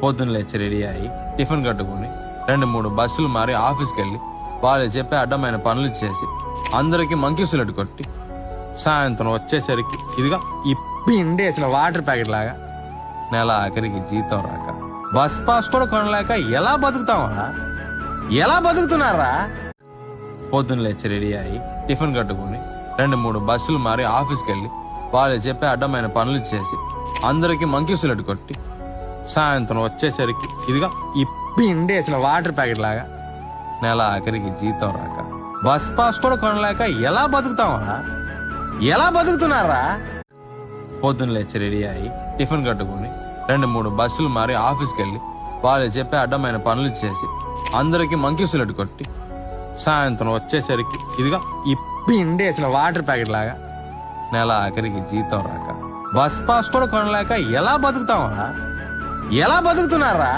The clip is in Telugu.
పొద్దున్న లేచి రెడీ అయ్యి టిఫిన్ కట్టుకుని 2-3 బస్సులు మారి ఆఫీస్కి వెళ్ళి వాళ్ళు చెప్పే అడ్డమైన పనులు చేసి అందరికి మంకీసులట్టు కొట్టి సాయంత్రం వచ్చేసరికి ఇదిగా ఈ పిండేసిన వాటర్ ప్యాకెట్ లాగా నెల ఆఖరికి జీతం రాక బస్ పాస్ కూడా కొనలేక ఎలా బతుకుతావరా? ఎలా బతుకుతున్నారా? పొద్దున్న లేచి రెడీ అయ్యి టిఫిన్ కట్టుకుని 2-3 బస్సులు మారి ఆఫీస్కి వెళ్ళి వాళ్ళు చెప్పే అడ్డమైన పనులు చేసి అందరికి మంకీసులట్టు కొట్టి సాయంత్రం వచ్చేసరికి ఇదిగా ఈ పిండేసిన వాటర్ ప్యాకెట్ లాగా నెల ఆఖరికి జీతం రాక బస్ పాస్ కూడా కొనలేక ఎలా బతుకుతావరా? ఎలా బతుకుతున్నారా? పొద్దున్న లేచి రెడీ అయ్యి టిఫిన్ కట్టుకుని 2-3 బస్సులు మారి ఆఫీస్కి వెళ్ళి వాళ్ళు చెప్పే అడ్డమైన పనులు చేసి అందరికి మంకీసులట్టు కొట్టి సాయంత్రం వచ్చేసరికి ఇదిగా ఈ పిండేసిన వాటర్ ప్యాకెట్ లాగా నెల ఆఖరికి జీతం రాక బస్ పాస్ కూడా కొనలేక ఎలా బతుకుతావరా? ఎలా బతుకుతున్నారా?